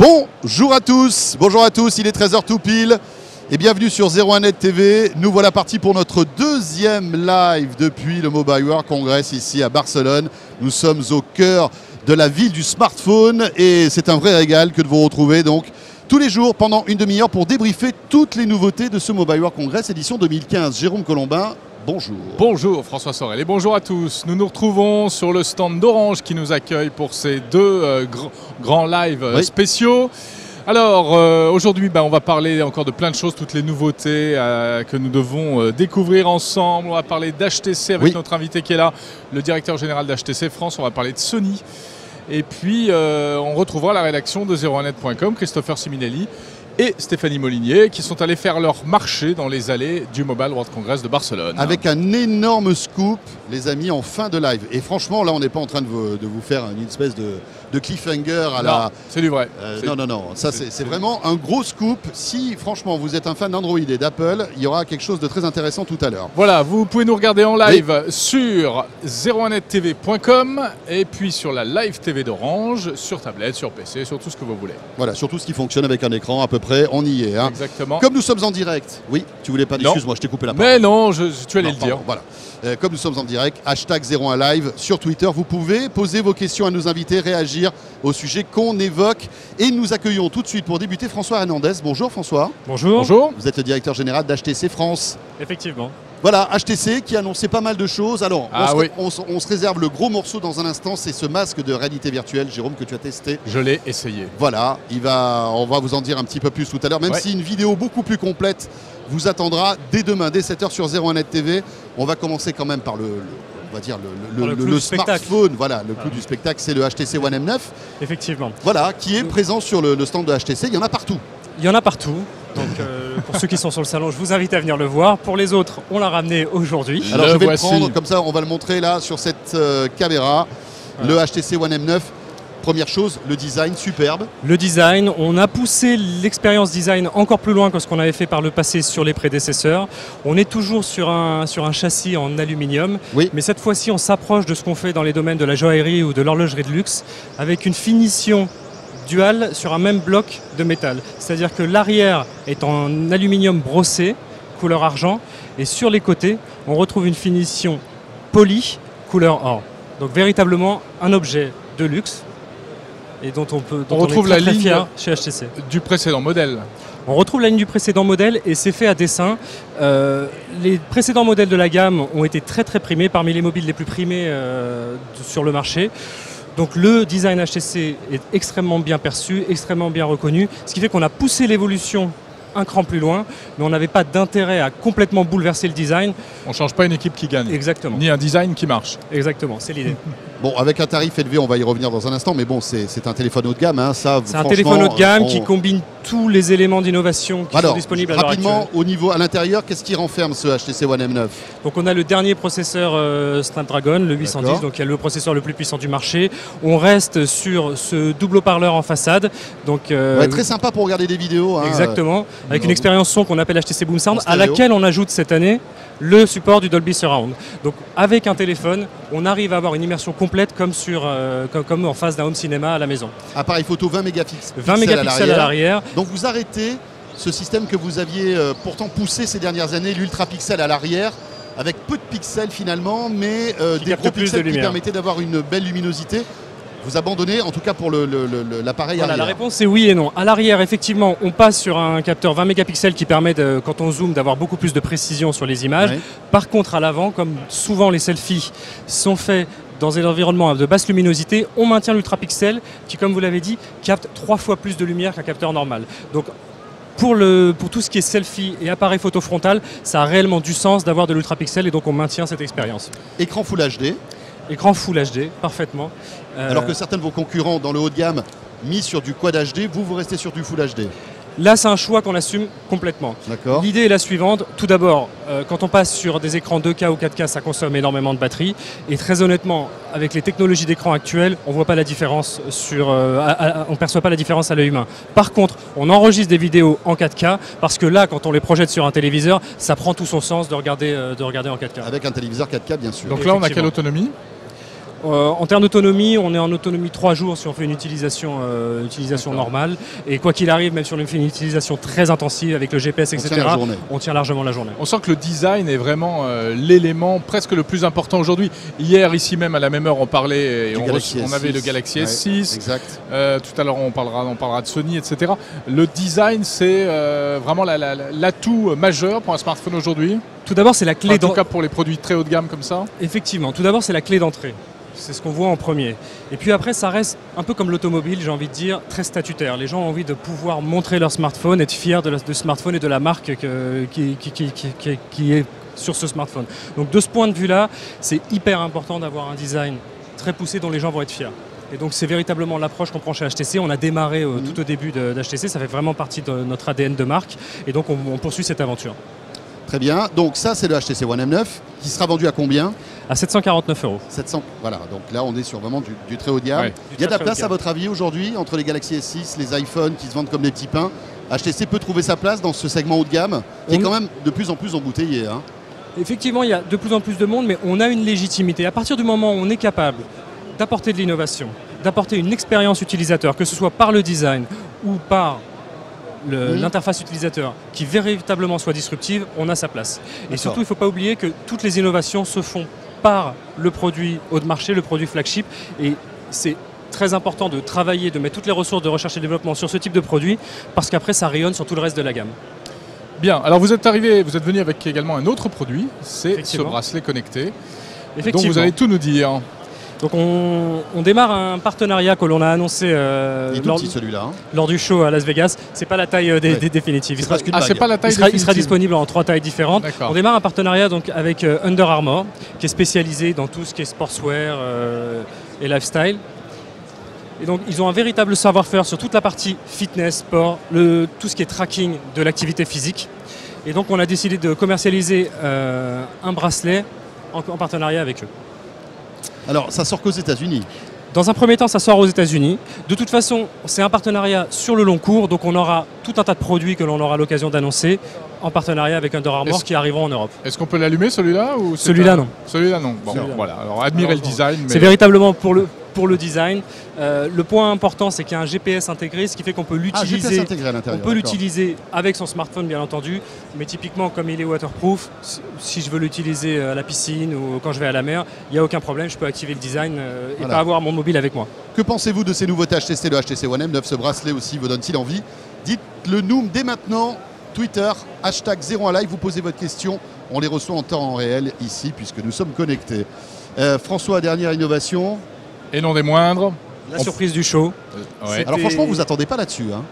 Bonjour à tous, il est 13h tout pile et bienvenue sur 01net TV. Nous voilà partis pour notre deuxième live depuis le Mobile World Congress ici à Barcelone. Nous sommes au cœur de la ville du smartphone et c'est un vrai régal que de vous retrouver donc tous les jours pendant une demi-heure pour débriefer toutes les nouveautés de ce Mobile World Congress édition 2015. Jérôme Colombin, bonjour. Bonjour François Sorel et bonjour à tous. Nous nous retrouvons sur le stand d'Orange qui nous accueille pour ces deux grands lives spéciaux. Alors aujourd'hui on va parler encore de plein de choses, toutes les nouveautés que nous devons découvrir ensemble. On va parler d'HTC avec notre invité qui est là, le directeur général d'HTC France. On va parler de Sony. Et puis on retrouvera la rédaction de 01net.com, Christopher Siminelli et Stéphanie Molinier, qui sont allés faire leur marché dans les allées du Mobile World Congress de Barcelone. Avec un énorme scoop, les amis, en fin de live. Et franchement, là, on n'est pas en train de vous faire une espèce de cliffhanger à la... c'est du vrai. Non. Ça, c'est vraiment un gros scoop. Si, franchement, vous êtes un fan d'Android et d'Apple, il y aura quelque chose de très intéressant tout à l'heure. Voilà, vous pouvez nous regarder en live sur 01nettv.com et puis sur la Live TV d'Orange, sur tablette, sur PC, sur tout ce que vous voulez. Voilà, sur tout ce qui fonctionne avec un écran à peu près, on y est. Hein. Exactement. Comme nous sommes en direct. Oui, tu voulais pas... Excuse-moi, je t'ai coupé la parole. Mais non, tu allais le dire. Voilà. Comme nous sommes en direct, hashtag 01 Live sur Twitter. Vous pouvez poser vos questions à nos invités, réagir au sujet qu'on évoque. Et nous accueillons tout de suite pour débuter François Hernandez. Bonjour François. Bonjour. Bonjour. Vous êtes le directeur général d'HTC France. Effectivement. Voilà, HTC qui a annoncé pas mal de choses. Alors, on se réserve le gros morceau dans un instant, c'est ce masque de réalité virtuelle, Jérôme, que tu as testé. Je l'ai essayé. Voilà, on va vous en dire un petit peu plus tout à l'heure, même si une vidéo beaucoup plus complète vous attendra dès demain, dès 7h sur 01net TV. On va commencer quand même par le smartphone, voilà, le clou du spectacle, c'est le HTC One M9. Effectivement. Voilà, qui est présent sur le stand de HTC, il y en a partout. Il y en a partout. Donc pour ceux qui sont sur le salon, je vous invite à venir le voir. Pour les autres, on l'a ramené aujourd'hui. Alors je vais le prendre, comme ça on va le montrer là sur cette caméra, le HTC One M9. Première chose, le design superbe. Le design, on a poussé l'expérience design encore plus loin que ce qu'on avait fait par le passé sur les prédécesseurs. On est toujours sur un châssis en aluminium, mais cette fois-ci on s'approche de ce qu'on fait dans les domaines de la joaillerie ou de l'horlogerie de luxe, avec une finition dual sur un même bloc de métal. C'est-à-dire que l'arrière est en aluminium brossé, couleur argent, et sur les côtés, on retrouve une finition polie, couleur or. Donc véritablement un objet de luxe, et dont on retrouve est très, la ligne fier chez HTC. Du précédent modèle. On retrouve la ligne du précédent modèle et c'est fait à dessein. Les précédents modèles de la gamme ont été très primés, parmi les mobiles les plus primés sur le marché. Donc le design HTC est extrêmement bien perçu, extrêmement bien reconnu, ce qui fait qu'on a poussé l'évolution un cran plus loin, mais on n'avait pas d'intérêt à complètement bouleverser le design. On ne change pas une équipe qui gagne. Exactement. Ni un design qui marche. Exactement, c'est l'idée. Bon, avec un tarif élevé, on va y revenir dans un instant, mais bon, c'est un téléphone haut de gamme. Hein, c'est un téléphone haut de gamme qui combine tous les éléments d'innovation qui sont disponibles à l'heure actuelle. Rapidement, à l'intérieur, qu'est-ce qui renferme ce HTC One M9 ? Donc on a le dernier processeur Snapdragon, le 810, donc il y a le processeur le plus puissant du marché. On reste sur ce double haut-parleur en façade. Donc, très sympa pour regarder des vidéos. Hein, exactement, avec une expérience son qu'on appelle HTC Boom Sound, à laquelle on ajoute cette année le support du Dolby Surround. Donc avec un téléphone, on arrive à avoir une immersion complète comme en face d'un home cinéma à la maison. Appareil photo 20 mégapixels, 20 mégapixels à l'arrière. Donc vous arrêtez ce système que vous aviez pourtant poussé ces dernières années, l'ultra pixel à l'arrière, avec peu de pixels finalement, mais des gros pixels qui permettaient d'avoir une belle luminosité. Vous abandonnez, en tout cas pour l'appareil arrière. La réponse est oui et non. À l'arrière, effectivement, on passe sur un capteur 20 mégapixels qui permet, quand on zoome, d'avoir beaucoup plus de précision sur les images. Ouais. Par contre, à l'avant, comme souvent les selfies sont faits dans un environnement de basse luminosité, on maintient l'ultrapixel qui, comme vous l'avez dit, capte 3 fois plus de lumière qu'un capteur normal. Donc, pour tout ce qui est selfie et appareil photo frontal, ça a réellement du sens d'avoir de l'ultrapixel et donc on maintient cette expérience. Écran Full HD. Écran Full HD, parfaitement. Alors que certains de vos concurrents dans le haut de gamme mis sur du Quad HD, vous restez sur du Full HD. Là, c'est un choix qu'on assume complètement. L'idée est la suivante. Tout d'abord, quand on passe sur des écrans 2K ou 4K, ça consomme énormément de batterie. Et très honnêtement, avec les technologies d'écran actuelles, on voit pas la différence on perçoit pas la différence à l'œil humain. Par contre, on enregistre des vidéos en 4K parce que là, quand on les projette sur un téléviseur, ça prend tout son sens de regarder en 4K. Avec un téléviseur 4K, bien sûr. Donc là, on a quelle autonomie ? En termes d'autonomie, on est en autonomie 3 jours si on fait une utilisation normale. Et quoi qu'il arrive, même si on fait une utilisation très intensive avec le GPS, etc., on tient largement la journée. On sent que le design est vraiment l'élément presque le plus important aujourd'hui. Hier, ici même, à la même heure, on parlait et on avait le Galaxy S6. Exact. Tout à l'heure, on parlera de Sony, etc. Le design, c'est vraiment l'atout majeur pour un smartphone aujourd'hui. Tout d'abord, c'est la clé d'entrée. En tout cas, pour les produits très haut de gamme comme ça. Effectivement. Tout d'abord, c'est la clé d'entrée. C'est ce qu'on voit en premier. Et puis après, ça reste un peu comme l'automobile, j'ai envie de dire, très statutaire. Les gens ont envie de pouvoir montrer leur smartphone, être fiers de smartphone et de la marque qui est sur ce smartphone. Donc de ce point de vue-là, c'est hyper important d'avoir un design très poussé dont les gens vont être fiers. Et donc c'est véritablement l'approche qu'on prend chez HTC. On a démarré tout au début d'HTC, ça fait vraiment partie de notre ADN de marque. Et donc on poursuit cette aventure. Très bien, donc ça c'est le HTC One M9 qui sera vendu à combien? À 749 €. 700, voilà, donc là on est sur vraiment du très haut de gamme. Ouais. Il y a de la place à votre avis aujourd'hui entre les Galaxy S6, les iPhones qui se vendent comme des petits pains? HTC peut trouver sa place dans ce segment haut de gamme qui est quand même de plus en plus embouteillé. Hein. Effectivement, il y a de plus en plus de monde, mais on a une légitimité. À partir du moment où on est capable d'apporter de l'innovation, d'apporter une expérience utilisateur, que ce soit par le design ou par l'interface utilisateur qui véritablement soit disruptive, on a sa place. Et surtout, il ne faut pas oublier que toutes les innovations se font par le produit haut de marché, le produit flagship. Et c'est très important de travailler, de mettre toutes les ressources de recherche et développement sur ce type de produit, parce qu'après, ça rayonne sur tout le reste de la gamme. Bien, alors vous êtes venu avec également un autre produit, c'est ce bracelet connecté. Donc vous allez tout nous dire. Donc on démarre un partenariat que l'on a annoncé lors du show à Las Vegas. C'est pas la taille définitive. C'est pas la taille il sera disponible en 3 tailles différentes. On démarre un partenariat donc avec Under Armour, qui est spécialisé dans tout ce qui est sportswear et lifestyle. Et donc ils ont un véritable savoir-faire sur toute la partie fitness, sport, tout ce qui est tracking de l'activité physique. Et donc on a décidé de commercialiser un bracelet en partenariat avec eux. Alors, ça sort qu'aux États-Unis? Dans un premier temps, ça sort aux États-Unis. De toute façon, c'est un partenariat sur le long cours, donc on aura tout un tas de produits que l'on aura l'occasion d'annoncer en partenariat avec Under Armour qui arriveront en Europe. Est-ce qu'on peut l'allumer celui-là ou Celui-là non. Celui-là non. Bon, voilà. Alors admirez le design. C'est véritablement pour le design. Le point important, c'est qu'il y a un GPS intégré, ce qui fait qu'on peut l'utiliser. On peut l'utiliser avec son smartphone, bien entendu, mais typiquement comme il est waterproof, si je veux l'utiliser à la piscine ou quand je vais à la mer, il n'y a aucun problème, je peux activer le design et pas avoir mon mobile avec moi. Que pensez-vous de ces nouveautés HTC, le HTC One M9, ce bracelet aussi vous donne-t-il envie? Dites-le nous dès maintenant. Twitter, #01live, vous posez votre question, on les reçoit en temps réel ici puisque nous sommes connectés. François, dernière innovation. Et non des moindres. La surprise du show. Alors franchement, vous attendez pas là-dessus. Hein.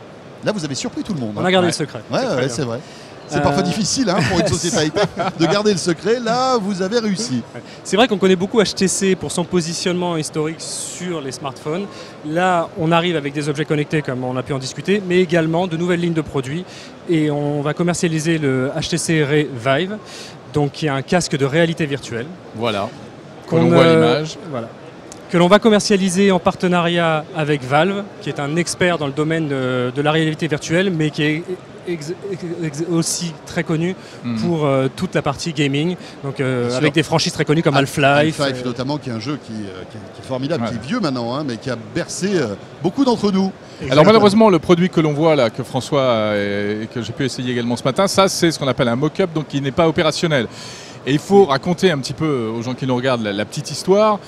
Là, vous avez surpris tout le monde. On a gardé le secret. Ouais, c'est vrai. C'est parfois difficile pour une société high-tech de garder le secret. Là, vous avez réussi. C'est vrai qu'on connaît beaucoup HTC pour son positionnement historique sur les smartphones. Là, on arrive avec des objets connectés, comme on a pu en discuter, mais également de nouvelles lignes de produits. Et on va commercialiser le HTC Ray Vive, donc qui est un casque de réalité virtuelle. Voilà. On voit l'image. Voilà. Que l'on va commercialiser en partenariat avec Valve, qui est un expert dans le domaine de la réalité virtuelle, mais qui est aussi très connu pour toute la partie gaming, donc avec des franchises très connues comme Half-Life. Half-Life notamment, qui est un jeu qui est formidable, qui est vieux maintenant, hein, mais qui a bercé beaucoup d'entre nous. Exactement. Alors malheureusement, le produit que l'on voit là, que François et que j'ai pu essayer également ce matin, ça c'est ce qu'on appelle un mock-up, donc qui n'est pas opérationnel. Et il faut raconter un petit peu aux gens qui nous regardent la petite histoire.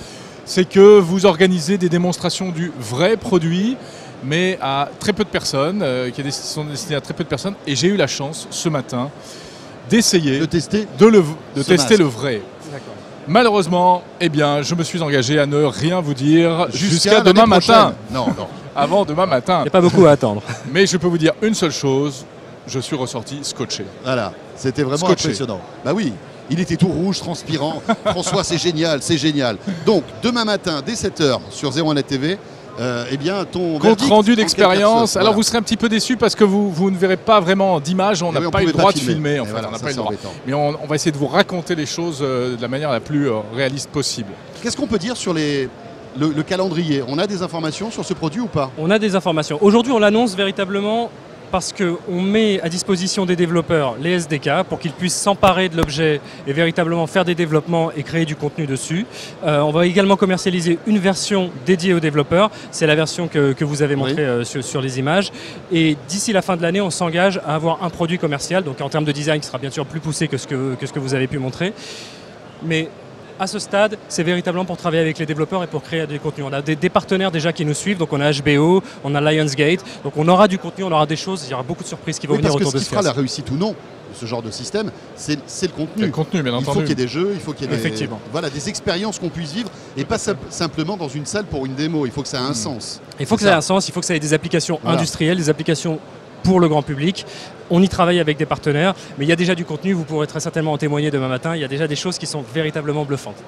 C'est que vous organisez des démonstrations du vrai produit, mais à très peu de personnes, qui sont destinées à très peu de personnes. Et j'ai eu la chance ce matin d'essayer de tester le vrai. Malheureusement, eh bien, je me suis engagé à ne rien vous dire jusqu'à demain matin. Non. Avant demain matin. Il n'y a pas beaucoup à attendre. Mais je peux vous dire une seule chose, je suis ressorti scotché. Voilà, c'était vraiment impressionnant. Bah oui. Il était tout rouge, transpirant. François, c'est génial, c'est génial. Donc, demain matin, dès 7h, sur 01net TV, eh bien, ton compte rendu d'expérience. Alors, vous serez un petit peu déçus parce que vous ne verrez pas vraiment d'image. On n'a pas eu le droit de filmer. En fait, on n'a pas eu le droit. Mais on va essayer de vous raconter les choses de la manière la plus réaliste possible. Qu'est-ce qu'on peut dire sur le calendrier? On a des informations sur ce produit ou pas? On a des informations. Aujourd'hui, on l'annonce véritablement parce qu'on met à disposition des développeurs les SDK pour qu'ils puissent s'emparer de l'objet et véritablement faire des développements et créer du contenu dessus. On va également commercialiser une version dédiée aux développeurs. C'est la version que vous avez montrée sur les images. Et d'ici la fin de l'année, on s'engage à avoir un produit commercial, donc en termes de design qui sera bien sûr plus poussé que ce que vous avez pu montrer. Mais à ce stade, c'est véritablement pour travailler avec les développeurs et pour créer des contenus. On a des partenaires déjà qui nous suivent, donc on a HBO, on a Lionsgate, donc on aura du contenu, on aura des choses, il y aura beaucoup de surprises qui vont venir autour de ce qui fera la réussite ou non de ce genre de système, c'est le contenu. Le contenu, bien entendu. Il faut qu'il y ait des jeux, il faut qu'il y ait des expériences qu'on puisse vivre et pas simplement dans une salle pour une démo. Il faut que ça ait un sens. Il faut que ça ait un sens, il faut que ça ait des applications industrielles, des applications pour le grand public. On y travaille avec des partenaires, mais il y a déjà du contenu, vous pourrez très certainement en témoigner demain matin, il y a déjà des choses qui sont véritablement bluffantes.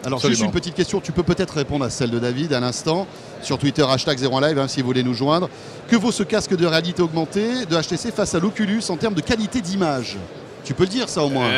Alors juste une petite question, tu peux peut-être répondre à celle de David à l'instant, sur Twitter, #01live, si vous voulez nous joindre. Que vaut ce casque de réalité augmentée de HTC face à l'Oculus en termes de qualité d'image? Tu peux le dire ça au moins?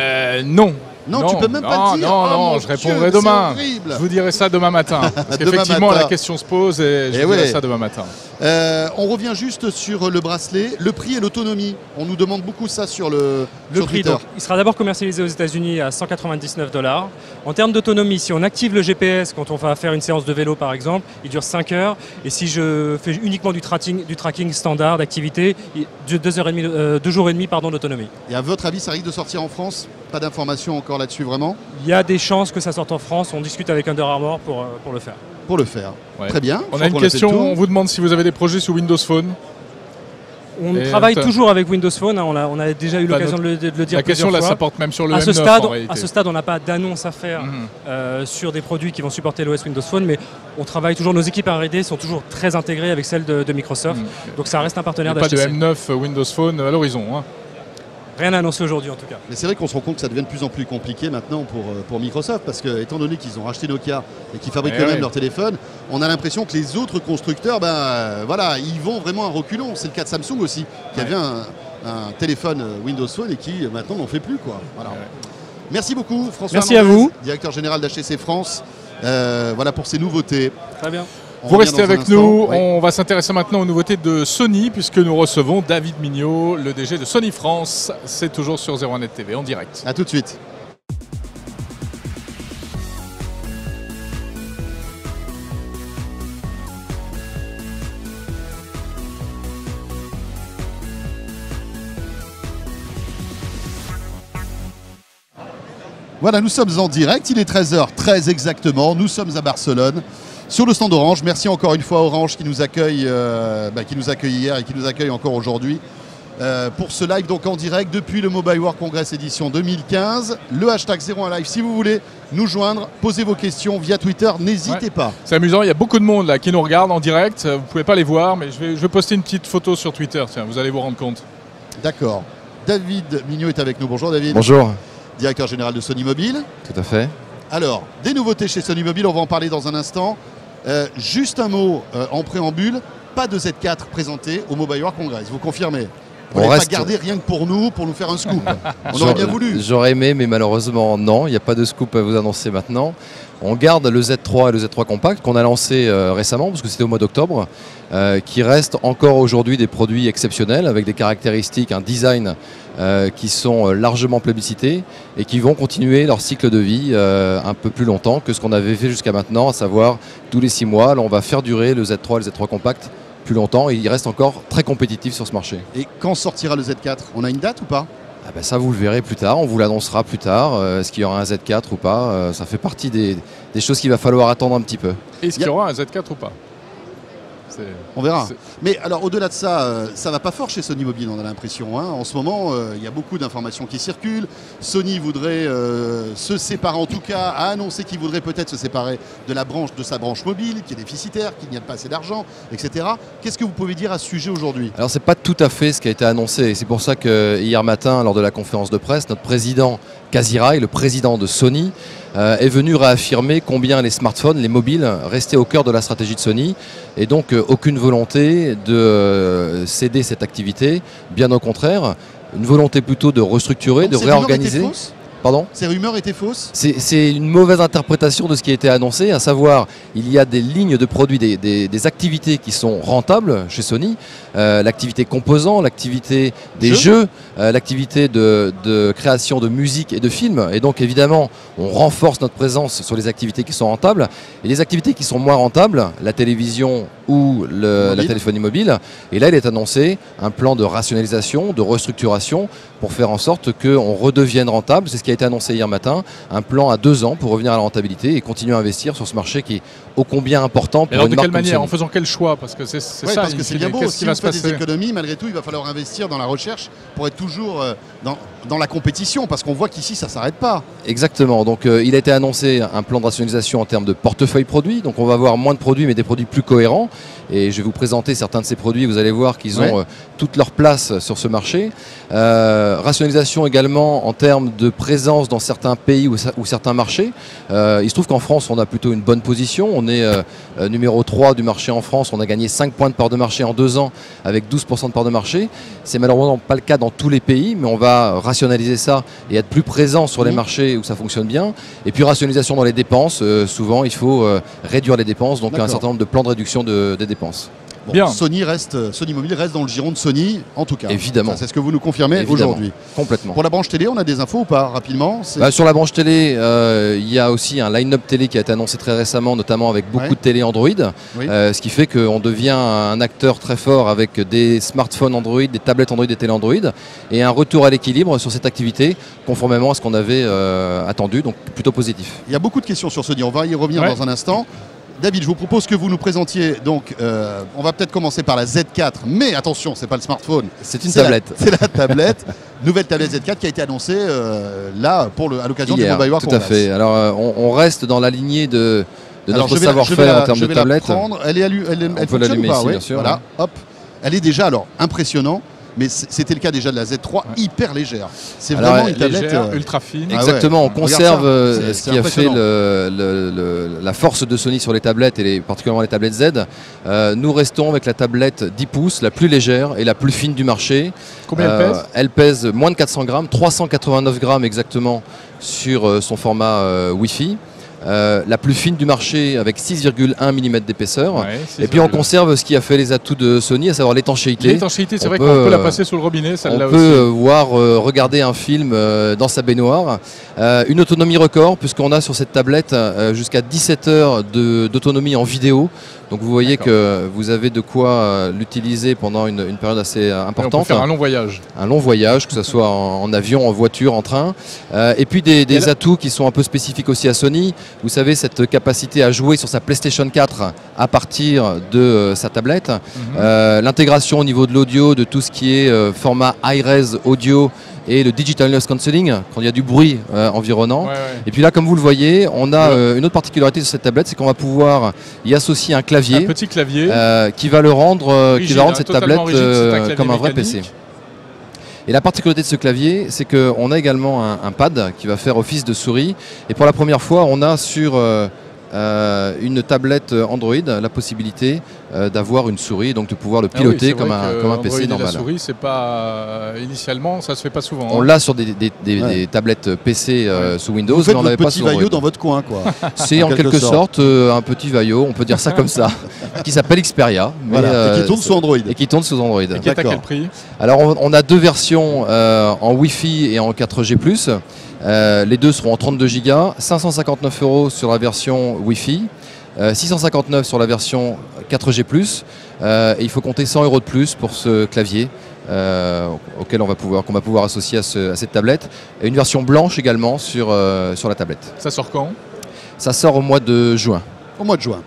Non. Non, tu peux même pas le dire. Non, je répondrai demain. Je vous dirai ça demain matin. Parce qu'effectivement, la question se pose et je vous dirai ça demain matin. On revient juste sur le bracelet, le prix et l'autonomie. On nous demande beaucoup ça sur le prix. Donc, il sera d'abord commercialisé aux États-Unis à 199 $. En termes d'autonomie, si on active le GPS quand on va faire une séance de vélo par exemple, il dure 5 heures. Et si je fais uniquement du tracking standard d'activité, 2 jours et demi d'autonomie. Et à votre avis, ça risque de sortir en France? Pas d'informations encore là-dessus vraiment? Il y a des chances que ça sorte en France. On discute avec Under Armour pour le faire. Pour le faire. Très bien. On a une question, on vous demande si vous avez des projets sous Windows Phone. On travaille toujours avec Windows Phone, on a déjà eu l'occasion de le dire plusieurs fois. La question là, ça porte même sur le M9 à ce stade, on n'a pas d'annonce à faire sur des produits qui vont supporter l'OS Windows Phone, mais on travaille toujours, nos équipes R&D sont toujours très intégrées avec celles de Microsoft, donc ça reste un partenaire d'HTC. Pas de M9 Windows Phone à l'horizon. Rien à annoncer aujourd'hui en tout cas. Mais c'est vrai qu'on se rend compte que ça devient de plus en plus compliqué maintenant pour Microsoft parce que étant donné qu'ils ont racheté Nokia et qu'ils fabriquent eux-mêmes leurs téléphones, on a l'impression que les autres constructeurs, ils vont vraiment à reculons. C'est le cas de Samsung aussi, qui avait un téléphone Windows Phone et qui maintenant n'en fait plus. Voilà. Merci beaucoup François Merci Mendez, à vous. Directeur général d'HTC France. Voilà pour ces nouveautés. Très bien. Vous restez avec nous, on va s'intéresser maintenant aux nouveautés de Sony puisque nous recevons David Mignot, le DG de Sony France. C'est toujours sur 01net TV en direct. A tout de suite. Voilà, nous sommes en direct, il est 13h13 exactement, nous sommes à Barcelone. Sur le stand Orange, merci encore une fois à Orange qui nous accueille hier et qui nous accueille encore aujourd'hui pour ce live donc en direct depuis le Mobile World Congress édition 2015. Le #01live si vous voulez nous joindre, posez vos questions via Twitter, n'hésitez pas. C'est amusant, il y a beaucoup de monde là qui nous regarde en direct, vous ne pouvez pas les voir mais je vais poster une petite photo sur Twitter, tiens, vous allez vous rendre compte. D'accord. David Mignot est avec nous, bonjour David. Bonjour. Directeur général de Sony Mobile. Tout à fait. Alors, des nouveautés chez Sony Mobile, on va en parler dans un instant. Juste un mot en préambule, pas de Z4 présenté au Mobile World Congress, vous confirmez? On ne pas garder rien que pour nous faire un scoop. On aurait bien voulu. J'aurais aimé, mais malheureusement non, il n'y a pas de scoop à vous annoncer maintenant. On garde le Z3 et le Z3 Compact qu'on a lancé récemment, parce que c'était au mois d'octobre, qui restent encore aujourd'hui des produits exceptionnels, avec des caractéristiques, un design qui sont largement plébiscités et qui vont continuer leur cycle de vie un peu plus longtemps que ce qu'on avait fait jusqu'à maintenant, à savoir tous les 6 mois. Là, on va faire durer le Z3 et le Z3 Compact plus longtemps et il reste encore très compétitif sur ce marché. Et quand sortira le Z4? On a une date ou pas? Ça vous le verrez plus tard, on vous l'annoncera plus tard. Est-ce qu'il y aura un Z4 ou pas? Ça fait partie des choses qu'il va falloir attendre un petit peu. Est-ce qu'il y aura un Z4 ou pas? On verra. Mais alors au-delà de ça, ça va pas fort chez Sony Mobile, on a l'impression. En ce moment, il y a beaucoup d'informations qui circulent. Sony voudrait se séparer, en tout cas, a annoncé qu'il voudrait peut-être se séparer de sa branche mobile, qui est déficitaire, qu'il n'y a pas assez d'argent, etc. Qu'est-ce que vous pouvez dire à ce sujet aujourd'hui? Alors c'est pas tout à fait ce qui a été annoncé. C'est pour ça que hier matin, lors de la conférence de presse, notre président Kazirai, le président de Sony, est venu réaffirmer combien les smartphones, les mobiles, restaient au cœur de la stratégie de Sony et donc aucune volonté de céder cette activité, bien au contraire, une volonté plutôt de restructurer, donc de réorganiser. Pardon ? Ces rumeurs étaient fausses? C'est une mauvaise interprétation de ce qui a été annoncé, à savoir il y a des lignes de produits, des activités qui sont rentables chez Sony, l'activité composant, l'activité des jeux, l'activité de création de musique et de films. Et donc évidemment, on renforce notre présence sur les activités qui sont rentables. Et les activités qui sont moins rentables, la télévision ou la téléphonie mobile, et là il est annoncé un plan de rationalisation, de restructuration pour faire en sorte qu'on redevienne rentable. C'est ce qui a été annoncé hier matin, un plan à 2 ans pour revenir à la rentabilité et continuer à investir sur ce marché qui est ô combien important pour une marque comme Sony. De quelle manière? En faisant quel choix? Parce que c'est ça, parce que c'est bien beau, si on fait des économies, malgré tout, il va falloir investir dans la recherche pour être toujours dans la compétition, parce qu'on voit qu'ici, ça ne s'arrête pas. Exactement, donc il a été annoncé un plan de rationalisation en termes de portefeuille produits, donc on va avoir moins de produits, mais des produits plus cohérents. Et je vais vous présenter certains de ces produits, vous allez voir qu'ils ont toute leur place sur ce marché. Rationalisation également en termes de présence dans certains pays ou certains marchés. Il se trouve qu'en France, on a plutôt une bonne position. On est numéro 3 du marché en France. On a gagné 5 points de part de marché en 2 ans avec 12% de part de marché. C'est malheureusement pas le cas dans tous les pays, mais on va rationaliser ça et être plus présent sur les marchés où ça fonctionne bien. Et puis rationalisation dans les dépenses. Souvent, il faut réduire les dépenses, donc un certain nombre de plans de réduction des dépenses. Bon, bien. Sony Mobile reste dans le giron de Sony, en tout cas. Évidemment. C'est ce que vous nous confirmez aujourd'hui. Complètement. Pour la branche télé, on a des infos ou pas, rapidement? Sur la branche télé, il y a aussi un line-up télé qui a été annoncé très récemment, notamment avec beaucoup de télé Android, ce qui fait qu'on devient un acteur très fort avec des smartphones Android, des tablettes Android, des télé Android, et un retour à l'équilibre sur cette activité, conformément à ce qu'on avait attendu, donc plutôt positif. Il y a beaucoup de questions sur Sony, on va y revenir dans un instant. David, je vous propose que vous nous présentiez, donc on va peut-être commencer par la Z4, mais attention, c'est pas le smartphone. C'est une tablette. C'est la tablette, nouvelle tablette Z4 qui a été annoncée là à l'occasion du Mobile World Congress. Tout à fait, alors on reste dans la lignée de notre savoir-faire en termes de tablette. Elle peut l'allumer ici, bien sûr. Voilà, hop. Elle est déjà impressionnant. Mais c'était le cas déjà de la Z3, hyper légère. C'est vraiment une tablette ultra fine. Exactement, on conserve ce qui a fait la force de Sony sur les tablettes et particulièrement les tablettes Z. Nous restons avec la tablette 10 pouces, la plus légère et la plus fine du marché. Combien elle pèse? Elle pèse moins de 400 grammes, 389 grammes exactement sur son format Wi-Fi. La plus fine du marché avec 6,1 mm d'épaisseur. Et puis on conserve ce qui a fait les atouts de Sony, à savoir l'étanchéité. L'étanchéité, c'est vrai qu'on peut la passer sous le robinet, celle-là aussi. On peut regarder un film dans sa baignoire. Une autonomie record, puisqu'on a sur cette tablette jusqu'à 17 heures d'autonomie en vidéo. Donc vous voyez que vous avez de quoi l'utiliser pendant une période assez importante. Et on peut faire un long voyage. Un long voyage, que ce soit en avion, en voiture, en train. Et puis des atouts qui sont un peu spécifiques aussi à Sony. Vous savez, cette capacité à jouer sur sa PlayStation 4 à partir de sa tablette. L'intégration au niveau de l'audio, de tout ce qui est format high-res audio et le Digital Noise Cancelling, quand il y a du bruit environnant. Et puis là, comme vous le voyez, on a une autre particularité sur cette tablette, c'est qu'on va pouvoir y associer un clavier. Un petit clavier. Qui va rendre cette tablette comme un vrai PC. Et la particularité de ce clavier, c'est qu'on a également un pad qui va faire office de souris. Et pour la première fois, on a sur une tablette Android la possibilité d'avoir une souris, donc de pouvoir le piloter comme un PC normal. La souris, c'est pas initialement, ça se fait pas souvent. On l'a sur des tablettes PC sous Windows, vous faites mais on n'avait pas sur Android. Petit Vaio dans votre coin, quoi. C'est en quelque sorte un petit Vaio, on peut dire ça comme ça, qui s'appelle Xperia, et qui tourne sous Android. Et qui tourne sous Android. Et qui est à quel prix? Alors on a 2 versions en Wi-Fi et en 4G+. Les deux seront en 32 Go, 559 € sur la version Wi-Fi, 659 sur la version 4G+, et il faut compter 100 € de plus pour ce clavier qu'on va pouvoir associer à cette tablette, et une version blanche également sur la tablette. Ça sort quand? Ça sort au mois de juin. Au mois de juin.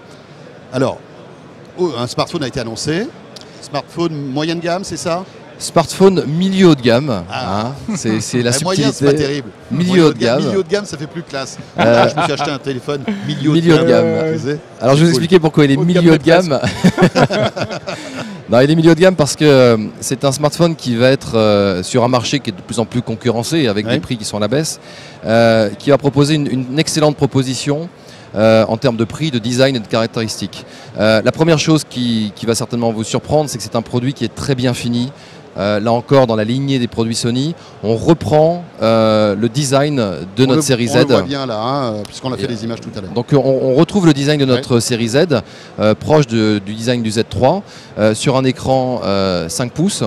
Alors, un smartphone a été annoncé, smartphone moyenne gamme, c'est ça? Smartphone milieu haut de gamme, c'est la subtilité. Moyen, c'est pas terrible. Milieu haut de gamme. Milieu haut de gamme, ça fait plus classe. Je me suis acheté un téléphone milieu haut de gamme. Alors je vais vous expliquer pourquoi il est milieu haut de gamme. Non, il est milieu haut de gamme parce que c'est un smartphone qui va être sur un marché qui est de plus en plus concurrencé avec des prix qui sont à la baisse, qui va proposer une excellente proposition. En termes de prix, de design et de caractéristiques. La première chose qui va certainement vous surprendre, c'est que c'est un produit qui est très bien fini, là encore dans la lignée des produits Sony, on reprend le design de notre série Z. On le voit bien là, hein, puisqu'on a fait des images tout à l'heure. Donc on retrouve le design de notre série Z, proche du design du Z3, sur un écran 5 pouces.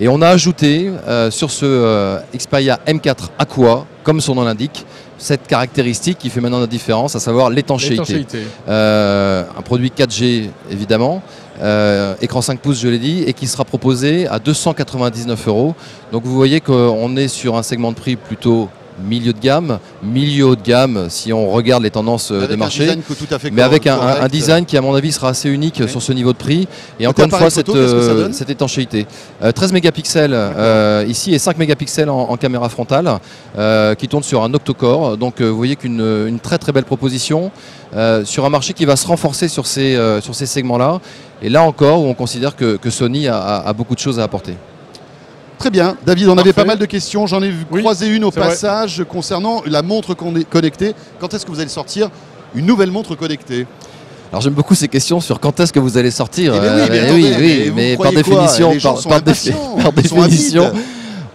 Et on a ajouté sur ce Xperia M4 Aqua, comme son nom l'indique, cette caractéristique qui fait maintenant la différence, à savoir l'étanchéité. Un produit 4G évidemment, écran 5 pouces je l'ai dit, et qui sera proposé à 299 €. Donc vous voyez qu'on est sur un segment de prix plutôt milieu de gamme, milieu haut de gamme si on regarde les tendances de marché, mais avec un design qui à mon avis sera assez unique sur ce niveau de prix, et encore une fois cette étanchéité. 13 mégapixels ici et 5 mégapixels en caméra frontale qui tourne sur un octa-core, donc vous voyez qu'une très très belle proposition sur un marché qui va se renforcer sur ces segments-là, et là encore où on considère que Sony a beaucoup de choses à apporter. Très bien. David, on avait pas mal de questions. J'en ai croisé une au passage concernant la montre connectée. Quand est-ce que vous allez sortir une nouvelle montre connectée? Alors j'aime beaucoup ces questions sur quand est-ce que vous allez sortir. Mais par définition,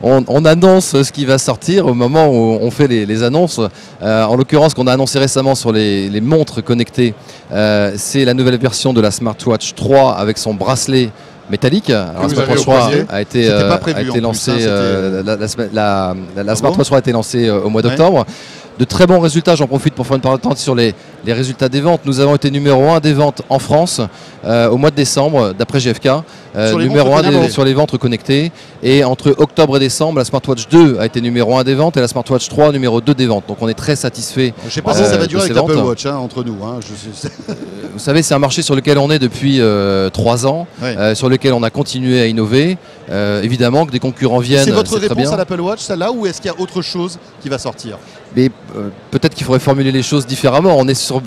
on annonce ce qui va sortir au moment où on fait les annonces. En l'occurrence, qu'on a annoncé récemment sur les montres connectées, c'est la nouvelle version de la Smartwatch 3 avec son bracelet métallique. Alors, la Smartwatch 3 a été lancée, la Smartwatch 3 a été lancée au mois d'octobre. De très bons résultats, j'en profite pour faire une parenthèse sur les résultats des ventes. Nous avons été numéro 1 des ventes en France au mois de décembre, d'après GfK. Numéro 1 sur les ventes connectées. Et entre octobre et décembre, la Smartwatch 2 a été numéro 1 des ventes et la Smartwatch 3 numéro 2 des ventes. Donc on est très satisfait. Je ne sais pas si ça va durer avec l'Apple Watch entre nous. Vous savez, c'est un marché sur lequel on est depuis 3 ans, sur lequel on a continué à innover. Évidemment que des concurrents viennent. C'est votre réponse à l'Apple Watch, celle-là, ou est-ce qu'il y a autre chose qui va sortir? Mais peut-être qu'il faudrait formuler les choses différemment. On est sur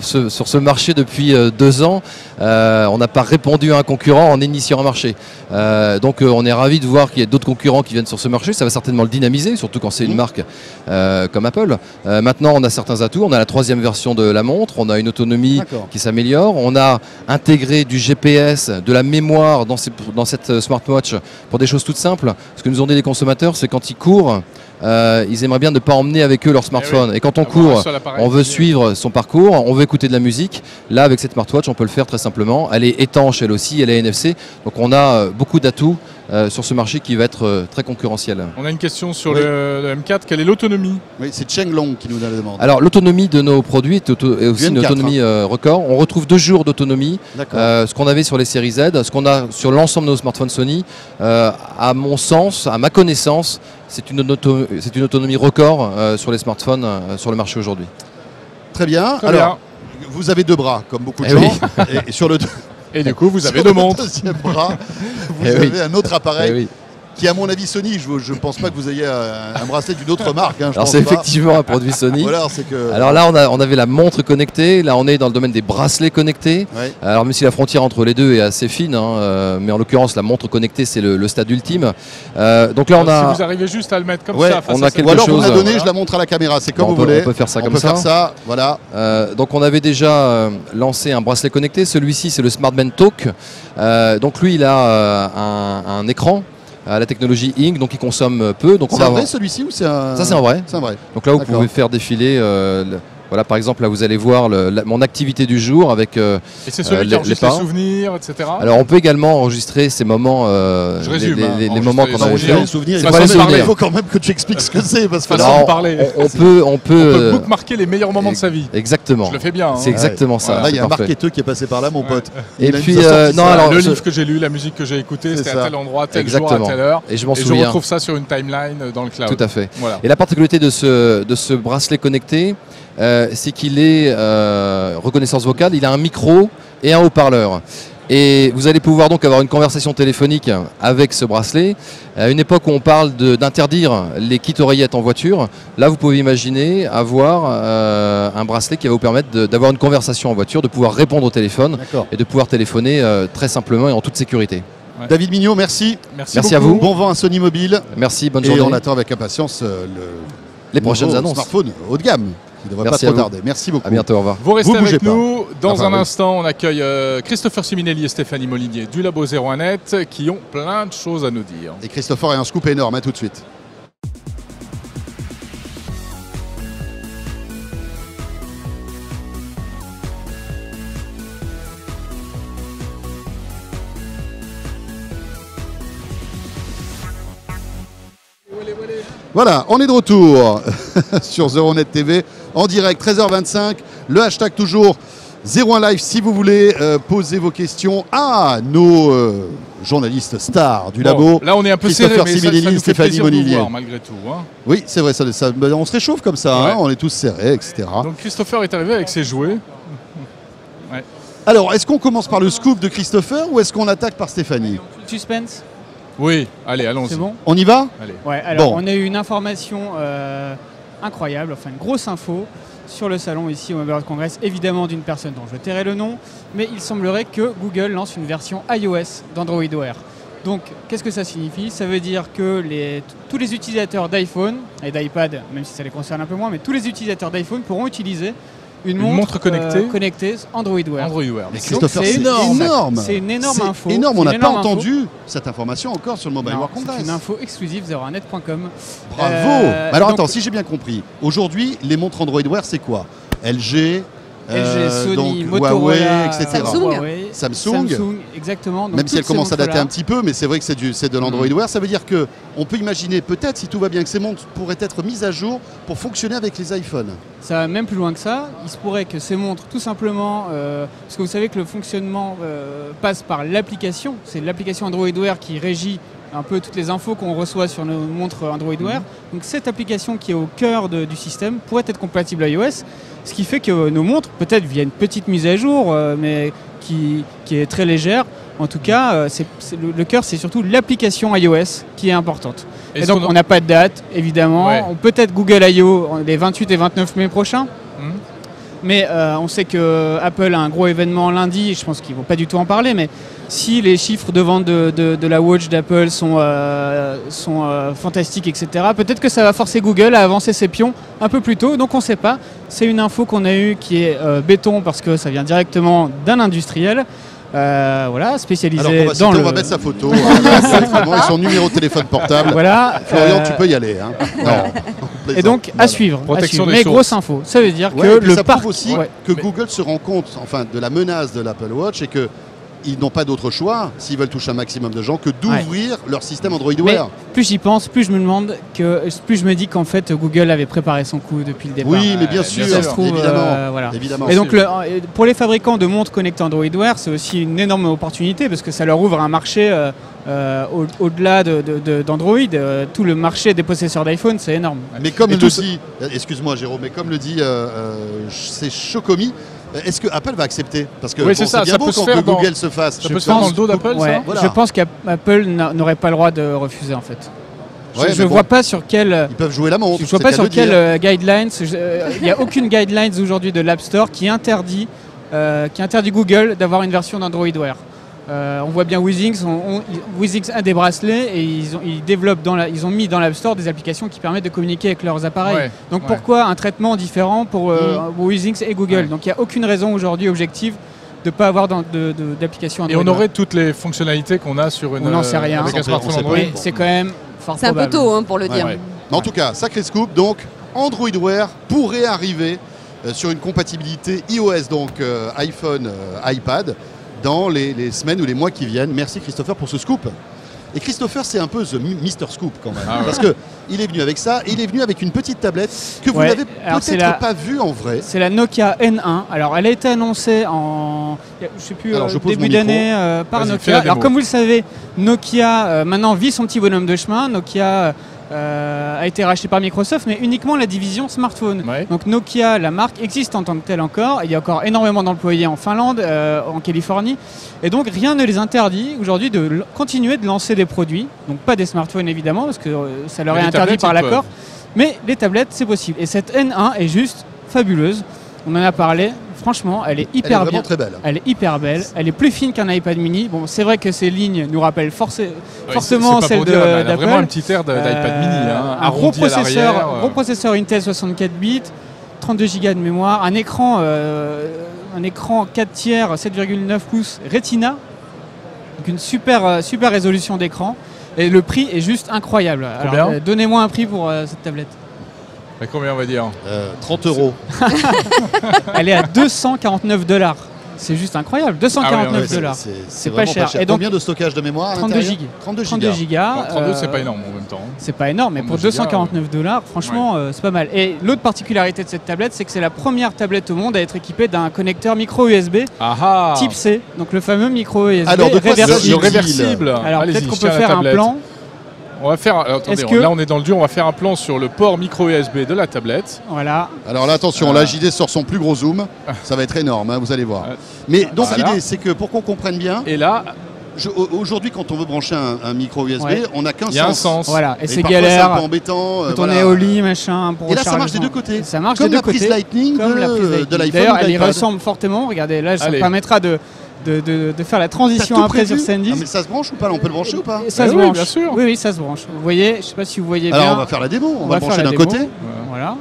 ce marché depuis 2 ans. On n'a pas répondu à un concurrent en initiant un marché. Donc on est ravis de voir qu'il y a d'autres concurrents qui viennent sur ce marché. Ça va certainement le dynamiser, surtout quand c'est une marque comme Apple. Maintenant, on a certains atouts. On a la 3e version de la montre. On a une autonomie qui s'améliore. On a intégré du GPS, de la mémoire dans cette smartwatch pour des choses toutes simples. Ce que nous ont dit les consommateurs, c'est quand ils courent, ils aimeraient bien ne pas emmener avec eux leur smartphone. Et quand on court, on veut suivre son parcours, on veut écouter de la musique. Là, avec cette smartwatch, on peut le faire très simplement. Elle est étanche, elle aussi, elle est NFC. Donc on a beaucoup d'atouts sur ce marché qui va être très concurrentiel. On a une question sur le M4. Quelle est l'autonomie? Oui, c'est Cheng Long qui nous la demande. Alors l'autonomie de nos produits est aussi une autonomie record. On retrouve 2 jours d'autonomie, ce qu'on avait sur les séries Z, ce qu'on a sur l'ensemble de nos smartphones Sony. À mon sens, à ma connaissance, c'est une autonomie record sur les smartphones sur le marché aujourd'hui. Très bien. Alors, vous avez 2 bras, comme beaucoup de gens. Et sur le Et du coup, vous avez 2 montres. Deuxième bras, vous avez un autre appareil qui, à mon avis, Sony. Je ne pense pas que vous ayez un bracelet d'une autre marque. Alors c'est effectivement un produit Sony. Alors là, on avait la montre connectée. Là, on est dans le domaine des bracelets connectés. Alors même si la frontière entre les deux est assez fine, mais en l'occurrence, la montre connectée, c'est le stade ultime. Donc là, on a. Si vous arrivez juste à le mettre comme ça, on a quelque chose. Ou alors vous me la donnez, voilà. je la montre à la caméra. C'est comme vous voulez. On peut faire ça comme ça. Voilà. Donc on avait déjà lancé un bracelet connecté. Celui-ci, c'est le Smartband Talk. Donc lui, il a un écran à la technologie Ink, donc il consomme peu. C'est un vrai celui-ci ou c'est un... Ça c'est un vrai. C'est un vrai. Donc là vous pouvez faire défiler voilà, par exemple, là vous allez voir mon activité du jour avec et c'est celui qui enregistre les souvenirs, etc. Alors on peut également enregistrer ces moments, les moments qu'on a enregistrés. Il faut quand même que tu expliques ce que c'est, parce que on peut bookmarker les meilleurs moments de sa vie. Exactement. Je le fais bien. C'est exactement ça. Là il y a un marketeur qui est passé par là, mon pote. Et puis le livre que j'ai lu, la musique que j'ai écoutée, c'était à tel endroit, tel jour, à telle heure. Et je m'en souviens. Je retrouve ça sur une timeline dans le cloud. Tout à fait. Et la particularité de ce bracelet connecté, c'est qu'il est reconnaissance vocale, il a un micro et un haut-parleur. Et vous allez pouvoir donc avoir une conversation téléphonique avec ce bracelet. À une époque où on parle d'interdire les kits oreillettes en voiture, là vous pouvez imaginer avoir un bracelet qui va vous permettre d'avoir une conversation en voiture, de pouvoir répondre au téléphone et de pouvoir téléphoner très simplement et en toute sécurité. David Mignot, merci. Merci à vous. Bon vent à Sony Mobile. Merci, bonne journée. Et on attend avec impatience les prochaines annonces. Smartphone haut de gamme. qui ne devrait pas trop tarder. Merci beaucoup. À bientôt, au revoir. Vous restez avec nous. Dans un instant, on accueille Christopher Siminelli et Stéphanie Molinier du Labo 01net qui ont plein de choses à nous dire. Et Christopher a un scoop énorme, tout de suite. Voilà, on est de retour sur 01net TV en direct, 13h25. Le hashtag toujours 01 Live si vous voulez poser vos questions à nos journalistes stars du labo. Là, on est un peu serré, mais ça nous fait Stéphanie plaisir de vous Molinier. voir, malgré tout. Hein. Oui, c'est vrai, on se réchauffe comme ça, hein, on est tous serrés, etc. Donc Christopher est arrivé avec ses jouets. Ouais. Alors, est-ce qu'on commence par le scoop de Christopher ou est-ce qu'on attaque par Stéphanie? Suspense. Oui, allez, allons-y. C'est bon? On y va? Allez. Ouais, alors on a eu une information incroyable, enfin une grosse info sur le salon ici au Mobile World Congress, évidemment d'une personne dont je tairai le nom, mais il semblerait que Google lance une version iOS d'Android Wear. Donc, qu'est-ce que ça signifie? Ça veut dire que tous les utilisateurs d'iPhone et d'iPad, même si ça les concerne un peu moins, mais tous les utilisateurs d'iPhone pourront utiliser une montre connectée Android Wear. Android Wear. Mais Christopher, c'est énorme. C'est une énorme info. Énorme. On n'a pas entendu cette information encore sur le Mobile World Congress. C'est une info exclusive 01net.com. Bravo. Alors attends, si j'ai bien compris, aujourd'hui, les montres Android Wear, c'est quoi? LG, Sony, donc Motorola, Huawei, etc. Samsung, exactement. Donc même si elle commence à dater un petit peu, mais c'est vrai que c'est de l'Android Wear. Ça veut dire qu'on peut imaginer peut-être, si tout va bien, que ces montres pourraient être mises à jour pour fonctionner avec les iPhones. Ça va même plus loin que ça. Il se pourrait que ces montres, tout simplement, parce que vous savez que le fonctionnement passe par l'application. C'est l'application Android Wear qui régit un peu toutes les infos qu'on reçoit sur nos montres Android Wear. Donc cette application qui est au cœur du système pourrait être compatible iOS, ce qui fait que nos montres, peut-être via une petite mise à jour, mais qui est très légère, en tout cas, le cœur, c'est surtout l'application iOS qui est importante. Et donc on n'a pas de date, évidemment. Ouais. Peut-être Google I.O. les 28 et 29 mai prochains. Mais on sait que Apple a un gros événement lundi, je pense qu'ils ne vont pas du tout en parler, mais si les chiffres de vente de la Watch d'Apple sont fantastiques, etc., peut-être que ça va forcer Google à avancer ses pions un peu plus tôt, donc on ne sait pas. C'est une info qu'on a eue qui est béton parce que ça vient directement d'un industriel. Voilà, spécialisé on va mettre sa photo et son numéro de téléphone portable. Voilà, Florian, tu peux y aller. Hein. Non, et donc à suivre. Mais grosse info. Ça veut dire que le parc aussi que Google se rend compte, de la menace de l'Apple Watch et que ils n'ont pas d'autre choix, s'ils veulent toucher un maximum de gens, que d'ouvrir leur système Android Wear. Plus j'y pense, plus je me demande plus je me dis qu'en fait Google avait préparé son coup depuis le départ. Oui, mais bien sûr, ça se trouve, évidemment. Et donc pour les fabricants de montres connectées Android Wear, c'est aussi une énorme opportunité parce que ça leur ouvre un marché au-delà d'Android. Tout le marché des possesseurs d'iPhone, c'est énorme. Mais comme le dit, excuse-moi Jérôme, mais comme le dit c'est Chocomi. Est-ce que Apple va accepter? Parce que c'est bien beau quand Google se fasse. Ça peut se faire dans le dos d'Apple, ça voilà. Je pense qu'Apple n'aurait pas le droit de refuser en fait. Je ne vois pas sur quel. Ils peuvent jouer la montre. Je ne vois pas sur quel guidelines. Il n'y a aucune guidelines aujourd'hui de l'App Store qui interdit Google d'avoir une version d'Android Wear. On voit bien Wizings a des bracelets et ils développent ils ont mis dans l'App Store des applications qui permettent de communiquer avec leurs appareils. Donc pourquoi un traitement différent pour Wizings et Google? Donc il n'y a aucune raison aujourd'hui objective de ne pas avoir d'application Android. Et on aurait toutes les fonctionnalités qu'on a sur une. On n'en sait rien. Avec un smartphone Android. Mais c'est quand même fort probable. C'est un peu tôt pour le dire. Mais en tout cas, sacré scoop. Donc Android Wear pourrait arriver sur une compatibilité iOS, donc iPhone, iPad, dans les semaines ou les mois qui viennent. Merci Christopher pour ce scoop. Et Christopher, c'est un peu the Mr. Scoop quand même. Parce qu'il est venu avec ça, et il est venu avec une petite tablette que vous n'avez peut-être pas vue en vrai. C'est la Nokia N1. Alors elle a été annoncée début d'année par Nokia. Alors comme vous le savez, Nokia maintenant vit son petit bonhomme de chemin. Nokia a été racheté par Microsoft, mais uniquement la division smartphone. Donc Nokia, la marque, existe en tant que telle encore. Il y a encore énormément d'employés en Finlande, en Californie. Et donc rien ne les interdit aujourd'hui de continuer de lancer des produits. Donc pas des smartphones évidemment, parce que ça leur est interdit par l'accord. Mais les tablettes, c'est possible. Et cette N1 est juste fabuleuse. On en a parlé. Franchement, elle est hyper bien. Très belle. Elle est hyper belle. Elle est plus fine qu'un iPad mini. Bon, c'est vrai que ces lignes nous rappellent forcément celles d'Apple. Elle a vraiment un petit air d'iPad mini. Un gros processeur Intel 64 bits. 32 Go de mémoire, un écran 4 tiers 7,9 pouces Retina, donc une super résolution d'écran. Et le prix est juste incroyable. Alors, donnez-moi un prix pour cette tablette. Et combien on va dire 30 €. Elle est à $249. C'est juste incroyable. $249. C'est pas cher. Et donc, combien de stockage de mémoire? 32 Go. 32 Go. 32, c'est pas énorme en même temps. C'est pas énorme, mais pour $249, franchement, c'est pas mal. Et l'autre particularité de cette tablette, c'est que c'est la première tablette au monde à être équipée d'un connecteur micro USB type C. Donc le fameux micro USB réversible. Alors peut-être qu'on peut faire un plan. On va faire, attendez, là on est dans le dur, on va faire un plan sur le port micro USB de la tablette. Voilà. Alors là attention, la JD sort son plus gros zoom, ça va être énorme, hein, vous allez voir. Mais donc l'idée c'est que pour qu'on comprenne bien, et là, aujourd'hui quand on veut brancher un micro USB, on n'a qu'un sens. Voilà, et c'est galère. C'est un peu embêtant. Quand on est au lit, machin. Pour et là ça marche des deux côtés. Ça marche comme des deux la prise côtés. Lightning de l'iPhone. D'ailleurs, elle y ressemble fortement. Regardez, là ça permettra de faire la transition après sur SanDisk. Mais ça se branche ou pas là, on peut le brancher ou pas? Ça se branche, bien sûr. Oui, ça se branche. Vous voyez, je sais pas si vous voyez bien. Alors on va faire la démo, on va le brancher d'un côté. Voilà.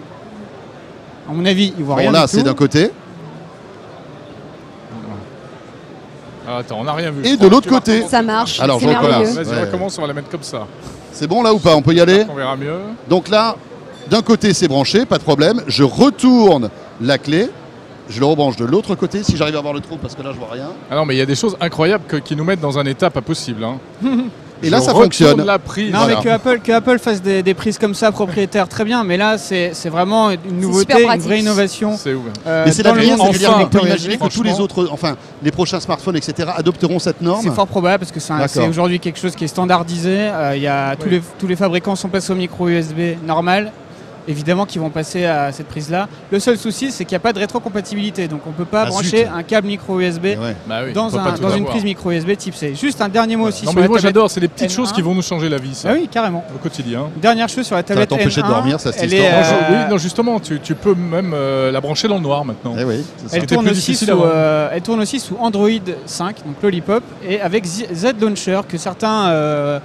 À mon avis, il voit rien. Bon là c'est d'un côté. Attends, on n'a rien vu. Et de l'autre côté. Ça marche. Alors je recommence. Vas-y, recommence, on va la mettre comme ça. C'est bon là ou pas? On peut y aller? On verra mieux. Donc là, d'un côté c'est branché, pas de problème. Je retourne la clé. Je le rebranche de l'autre côté si j'arrive à voir le trou parce que là je vois rien. Ah non mais il y a des choses incroyables qui nous mettent dans un état pas possible. Hein. Et là ça fonctionne. La prise. Non mais que Apple fasse des prises comme ça propriétaires très bien, mais là c'est vraiment une nouveauté, une vraie innovation. C'est ouf. Mais c'est l'avenir, enfin, on peut imaginer que tous les autres, enfin les prochains smartphones etc. adopteront cette norme. C'est fort probable parce que c'est aujourd'hui quelque chose qui est standardisé. Il y a tous les fabricants sont passés au micro USB normal. Évidemment qu'ils vont passer à cette prise-là. Le seul souci, c'est qu'il n'y a pas de rétrocompatibilité. Donc on ne peut pas brancher un câble micro USB dans une prise micro USB type C. Juste un dernier mot aussi sur la tablette. Moi j'adore, c'est des petites choses qui vont nous changer la vie. Ça. Ah oui, carrément. Au quotidien. Dernière chose sur la tablette N1. Ça va t'empêcher de dormir, ça cette histoire. Oui, non, justement, tu peux même la brancher dans le noir maintenant. Elle tourne aussi sous Android 5, donc Lollipop, et avec Z Launcher que certains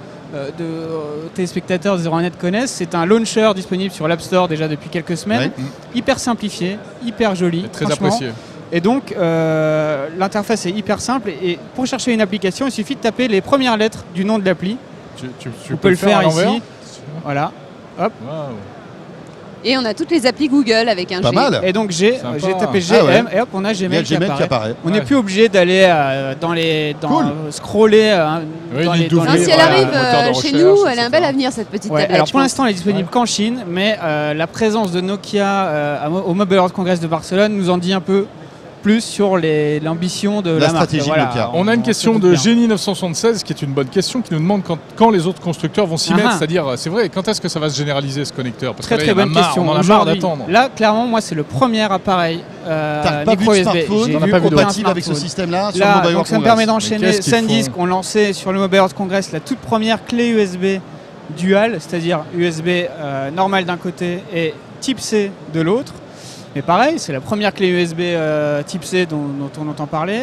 téléspectateurs de 01net connaissent. C'est un launcher disponible sur l'App Store déjà depuis quelques semaines, hyper simplifié, hyper joli, très apprécié. Et donc l'interface est hyper simple et pour chercher une application il suffit de taper les premières lettres du nom de l'appli. Tu peux le faire ici. Voilà. Hop. Wow. Et on a toutes les applis Google avec un Pas G. mal. Et donc j'ai tapé GM et hop on a Gmail qui apparaît. On n'est plus obligé d'aller scroller si elle arrive chez nous, elle a un bel avenir cette petite tablette. Alors pour l'instant elle est disponible qu'en Chine, mais la présence de Nokia au Mobile World Congress de Barcelone nous en dit un peu plus sur l'ambition de la marque. Stratégie Nokia. On a une question de Génie 976 qui est une bonne question qui nous demande quand les autres constructeurs vont s'y mettre. C'est-à-dire, c'est vrai, quand est-ce que ça va se généraliser ce connecteur? Parce très bonne question. On en a marre d'attendre. Là, clairement, moi, c'est le premier appareil micro USB compatible avec ce système-là sur le le Mobile World donc ça me Congress. permet d'enchaîner SanDisk qu'on lançait sur le Mobile World Congress la toute première clé USB dual, c'est-à-dire USB normal d'un côté et type C de l'autre. Mais pareil, c'est la première clé USB type C dont on entend parler.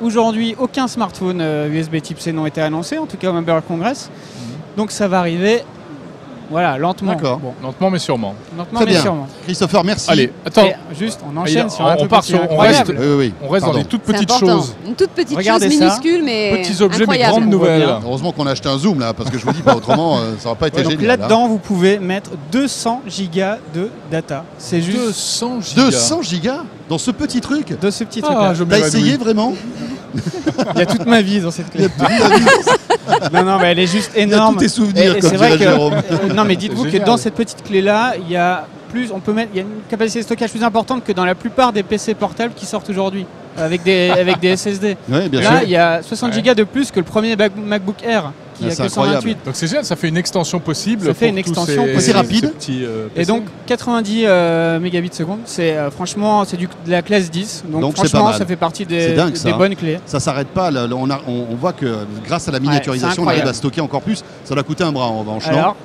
Aujourd'hui, aucun smartphone USB type C n'a été annoncé, en tout cas au Mobile World Congress. Donc ça va arriver, voilà, lentement. D'accord. Bon. Lentement mais sûrement. Lentement mais sûrement. Christopher, merci. Allez, attends. Et juste, on enchaîne sur un truc on reste dans les toutes petites choses. Une toute petite chose minuscule, mais petits objets, mais incroyable. grandes nouvelles. Heureusement qu'on a acheté un zoom là, parce que je vous dis pas autrement, ça va pas été génial. Là-dedans, vous pouvez mettre 200 gigas de data. C'est juste 200 gigas dans ce petit truc. De ce petit truc-là. T'as essayé vraiment? Il y a toute ma vie dans cette clé. Non, mais elle est juste énorme. Il y a tous tes souvenirs, comme dirait Jérôme. Non, mais dites-vous que dans cette petite clé-là, il y a une capacité de stockage plus importante que dans la plupart des PC portables qui sortent aujourd'hui, avec des SSD. Oui, bien là, sûr. il y a 60 gigas de plus que le premier MacBook Air. Qui a que 128. Donc c'est génial, ça fait une extension possible. Ça fait une extension possible. C'est rapide. Et donc 90 mégabits seconde, c'est franchement c'est de la classe 10. Donc franchement ça fait partie des bonnes clés. Ça s'arrête pas. Là, on voit que grâce à la miniaturisation, on arrive à stocker encore plus. Ça doit coûter un bras en revanche. Alors,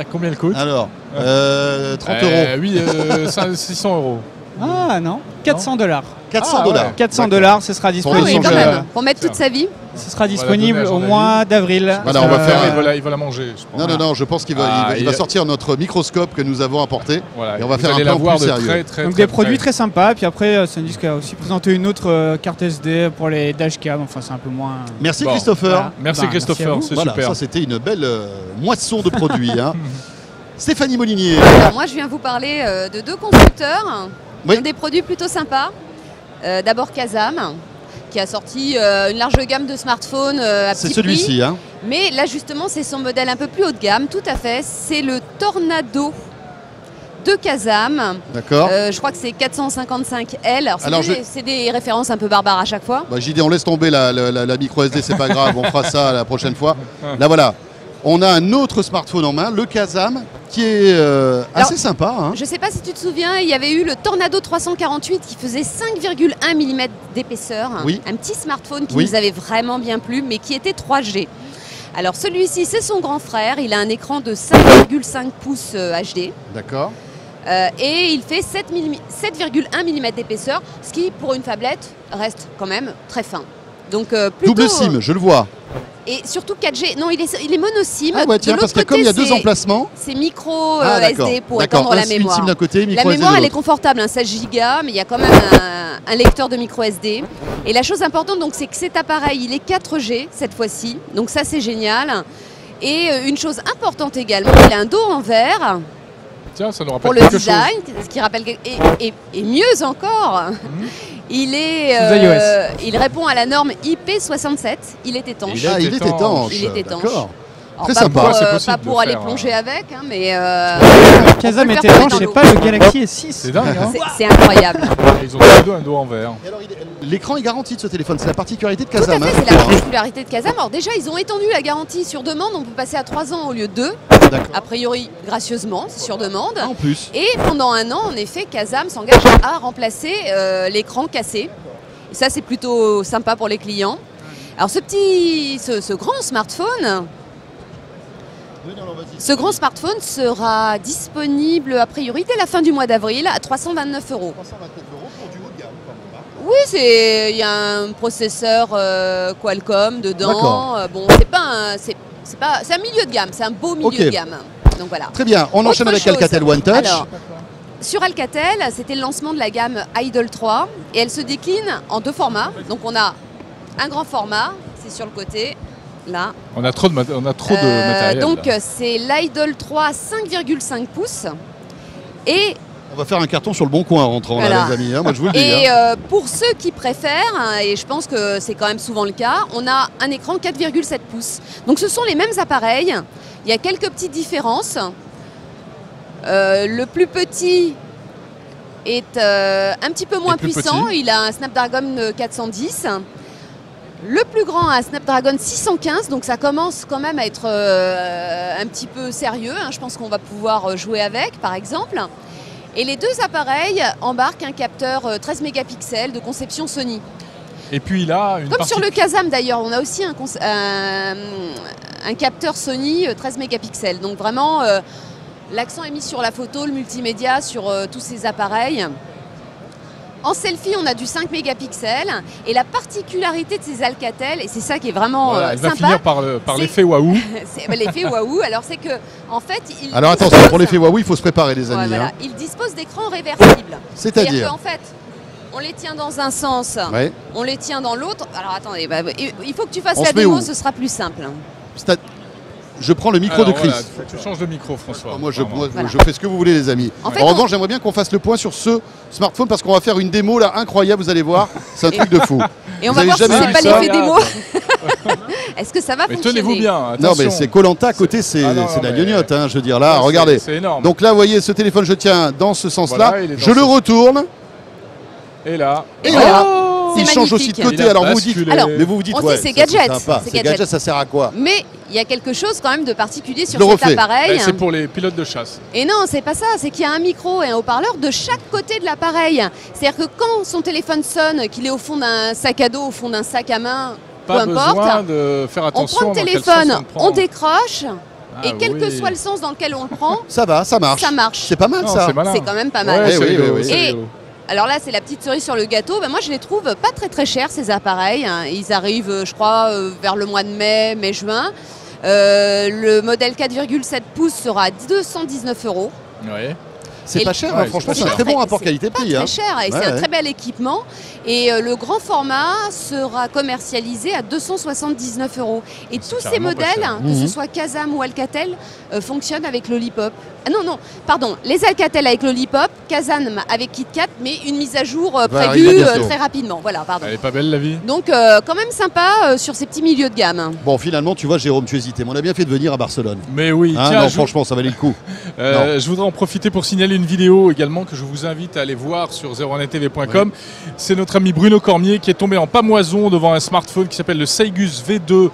combien elle coûte? Alors 30 €. Oui, 600 €. Ah non, $400. 400 $. Ouais. 400 $, ce sera disponible. Oui, quand même, pour mettre toute sa vie. Ce sera disponible au mois d'avril. Voilà, on va faire. Il va la manger. Je pense. Non, je pense qu'il va sortir notre microscope que nous avons apporté. Voilà, et on va faire un plan plan plus sérieux. Donc des produits très sympas. Puis après, Sandisk a aussi présenté une autre carte SD pour les dashcams. Enfin, c'est un peu moins. Merci Christopher. Voilà. Merci Christopher, c'est voilà, super. Ça, c'était une belle moisson de produits. Hein. Stéphanie Molinier. Alors moi, je viens vous parler de deux constructeurs qui ont des produits plutôt sympas. D'abord Kazam, qui a sorti une large gamme de smartphones à petit prix. C'est celui-ci. Hein. Mais là, justement, c'est son modèle un peu plus haut de gamme, tout à fait. C'est le Tornado de Kazam. D'accord. Je crois que c'est 455L. Alors c'est des références un peu barbares à chaque fois. Bah, j'ai dit, on laisse tomber la micro SD, c'est pas grave, on fera ça la prochaine fois. Là, voilà. On a un autre smartphone en main, le Kazam, qui est assez sympa. Hein. Je ne sais pas si tu te souviens, il y avait eu le Tornado 348 qui faisait 5,1 mm d'épaisseur. Oui. Un petit smartphone qui nous avait vraiment bien plu, mais qui était 3G. Alors celui-ci, c'est son grand frère. Il a un écran de 5,5 pouces HD. D'accord. Et il fait 7,1 mm d'épaisseur, ce qui, pour une tablette, reste quand même très fin. Donc, plutôt, double SIM, je le vois. Et surtout 4G. Non, il est mono SIM. Ah ouais, tiens, parce que comme il y a deux emplacements. C'est micro SD pour étendre la mémoire. SIM d'un côté, micro la SD mémoire, de elle est l'autre. confortable, 16 Go, mais il y a quand même un lecteur de micro SD. Et la chose importante, donc, c'est que cet appareil, il est 4G cette fois-ci. Donc ça, c'est génial. Et une chose importante également, il a un dos en verre. Tiens, ça nous rappelle pour le quelque design, chose. ce qui rappelle et mieux encore. Il répond à la norme IP67. Il est étanche. Il est étanche. Il est étanche. D'accord. Très sympa. Pas pour aller plonger avec, hein, mais. Kazam est étanche, c'est pas le Galaxy S6. C'est dingue, hein. C'est incroyable. Ils ont tous deux un dos en verre. L'écran est garanti de ce téléphone, c'est la particularité de Tout à Kazam. fait, c'est la particularité de Kazam. Alors déjà, ils ont étendu la garantie sur demande. On peut passer à 3 ans au lieu de 2. A priori, gracieusement, c'est sur demande. En plus. Et pendant un an, en effet, Kazam s'engage à remplacer l'écran cassé. Et ça, c'est plutôt sympa pour les clients. Alors ce grand smartphone... Ce grand smartphone sera disponible a priori dès la fin du mois d'avril à 329 €. 329 € pour du haut de gamme quand même. Oui, il y a un processeur Qualcomm dedans. Bon, c'est un milieu de gamme, c'est un beau milieu de gamme. Donc voilà. Très bien, on enchaîne avec Alcatel One Touch. Alors, sur Alcatel, c'était le lancement de la gamme Idol 3 et elle se décline en 2 formats. Donc on a un grand format, c'est sur le côté. Là. On a trop de matériel. Donc c'est l'Idol 3 5,5 pouces. Et on va faire un carton sur le bon coin en rentrant, là, les amis. Hein, moi, je vous le dis. Et pour ceux qui préfèrent, et je pense que c'est quand même souvent le cas, on a un écran 4,7 pouces. Donc ce sont les mêmes appareils. Il y a quelques petites différences. Le plus petit est un petit peu moins puissant. Il a un Snapdragon 410. Le plus grand a un Snapdragon 615, donc ça commence quand même à être un petit peu sérieux. Hein. Je pense qu'on va pouvoir jouer avec, par exemple. Et les deux appareils embarquent un capteur 13 mégapixels de conception Sony. Et puis là, comme sur le Kazam d'ailleurs, on a aussi un capteur Sony 13 mégapixels. Donc vraiment, l'accent est mis sur la photo, le multimédia, sur tous ces appareils. En selfie, on a du 5 mégapixels et la particularité de ces Alcatel, et c'est ça qui est vraiment elle va sympa, finir par l'effet waouh. L'effet waouh, alors c'est que en fait... Alors attention, pour l'effet waouh, il faut se préparer les amis. Voilà. Hein. Il dispose d'écrans réversibles. C'est-à-dire qu'en fait, on les tient dans un sens, on les tient dans l'autre. Alors attendez, il faut que tu fasses la démo, ce sera plus simple. Je prends le micro de Chris. Voilà, tu changes de micro, François. Moi, je fais ce que vous voulez, les amis. En revanche, j'aimerais bien qu'on fasse le point sur ce smartphone parce qu'on va faire une démo là incroyable, vous allez voir. C'est un truc de fou. Et on va voir si c'est pas l'effet démo. Est-ce que ça va fonctionner? Tenez-vous bien, attention. Non, mais c'est Koh-Lanta à côté, c'est la gnognotte, hein, je veux dire. Là, regardez. C'est énorme. Donc là, vous voyez, ce téléphone, je tiens dans ce sens-là. Je le retourne. Et là. Et là. Il change aussi de côté, alors vous vous dites, mais vous vous dites, ouais, c'est gadget. C'est gadget, ça sert à quoi? Mais il y a quelque chose quand même de particulier sur cet appareil. C'est pour les pilotes de chasse. Et non, c'est pas ça, c'est qu'il y a un micro et un haut-parleur de chaque côté de l'appareil. C'est-à-dire que quand son téléphone sonne, qu'il est au fond d'un sac à dos, au fond d'un sac à main, peu importe, besoin de faire attention. On prend le téléphone, on décroche. Et quel que soit le sens dans lequel on le prend, ça va, ça marche. Ça marche. C'est pas mal ça. C'est quand même pas mal. Oui. Alors là, c'est la petite cerise sur le gâteau. Moi, je les trouve pas très chers, ces appareils. Ils arrivent, je crois, vers le mois de mai-juin. Le modèle 4,7 pouces sera à 219 €. Ouais. C'est pas cher, franchement, c'est un très bon rapport qualité-prix. C'est très cher et c'est un très bel équipement. Et le grand format sera commercialisé à 279 €. Et tous ces modèles, que ce soit Kazam ou Alcatel, fonctionnent avec Lollipop. Ah non, pardon, les Alcatel avec Lollipop, Kazam avec KitKat, mais une mise à jour prévue très rapidement. Voilà, pardon. Elle est pas belle la vie. Donc quand même sympa sur ces petits milieux de gamme. Bon, finalement, tu vois, Jérôme, tu hésitais. Mais on a bien fait de venir à Barcelone. Mais oui, tiens, non, franchement, ça valait le coup. Je voudrais en profiter pour signaler une vidéo également que je vous invite à aller voir sur 01nettv.com. C'est notre ami Bruno Cormier qui est tombé en pamoison devant un smartphone qui s'appelle le Seigus V2.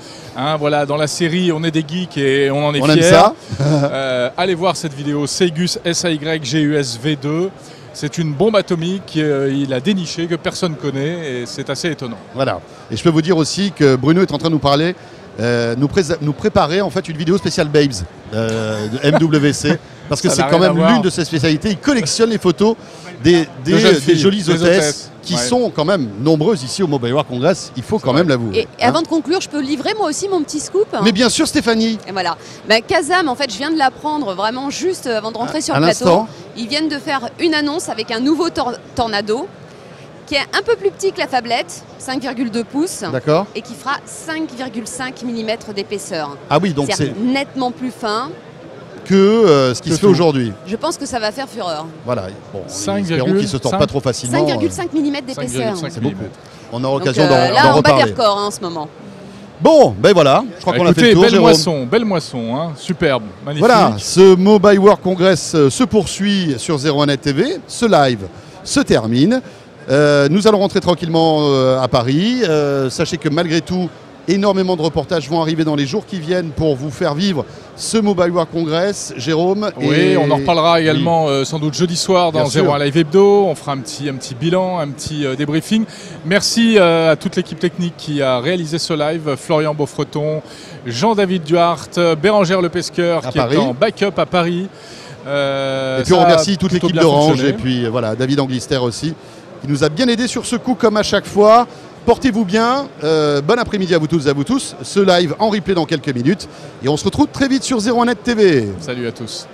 Voilà, dans la série On est des geeks et on en est fiers. Aime ça. Allez voir cette vidéo, Seigus SAYGUS V2. C'est une bombe atomique qu'il a dénichée, que personne connaît, et c'est assez étonnant. Voilà. Et je peux vous dire aussi que Bruno est en train de nous parler, nous préparer en fait une vidéo spéciale Babes de MWC, parce que c'est quand même l'une de ses spécialités. Il collectionne les photos des jolies hôtesses qui sont quand même nombreuses ici au Mobile World Congress, il faut quand même l'avouer. Et avant de conclure, je peux livrer moi aussi mon petit scoop. Mais bien sûr, Stéphanie. Et voilà. Kazam, en fait, je viens de l'apprendre vraiment juste avant de rentrer sur le plateau. Ils viennent de faire une annonce avec un nouveau Tornado qui est un peu plus petit que la phablette, 5,2 pouces. D'accord. Et qui fera 5,5 mm d'épaisseur. Ah oui, donc c'est nettement plus fin que ce qui se fait aujourd'hui. Je pense que ça va faire fureur. Voilà, bon, espérons qu'il ne se tord pas trop facilement. 5,5 mm d'épaisseur. C'est beaucoup. On aura l'occasion d'en reparler. Là, on bat des records en ce moment. Bon, ben voilà, je crois qu'on a fait le tour. Belle moisson, superbe, magnifique. Voilà, ce Mobile World Congress se poursuit sur 01net TV. Ce live se termine. Nous allons rentrer tranquillement à Paris. Sachez que malgré tout, énormément de reportages vont arriver dans les jours qui viennent pour vous faire vivre ce Mobile World Congress, Jérôme. Oui, on en reparlera également sans doute jeudi soir dans 01 Live Hebdo. On fera un petit bilan, un petit débriefing. Merci à toute l'équipe technique qui a réalisé ce live. Florian Beaufreton, Jean-David Duhart, Bérangère Le Pesqueur qui est en backup à Paris. Et puis on remercie toute l'équipe d'Orange et puis voilà, David Anglister aussi qui nous a bien aidé sur ce coup comme à chaque fois. Portez-vous bien, bon après-midi à vous toutes et à vous tous. Ce live en replay dans quelques minutes. Et on se retrouve très vite sur 01net TV. Salut à tous.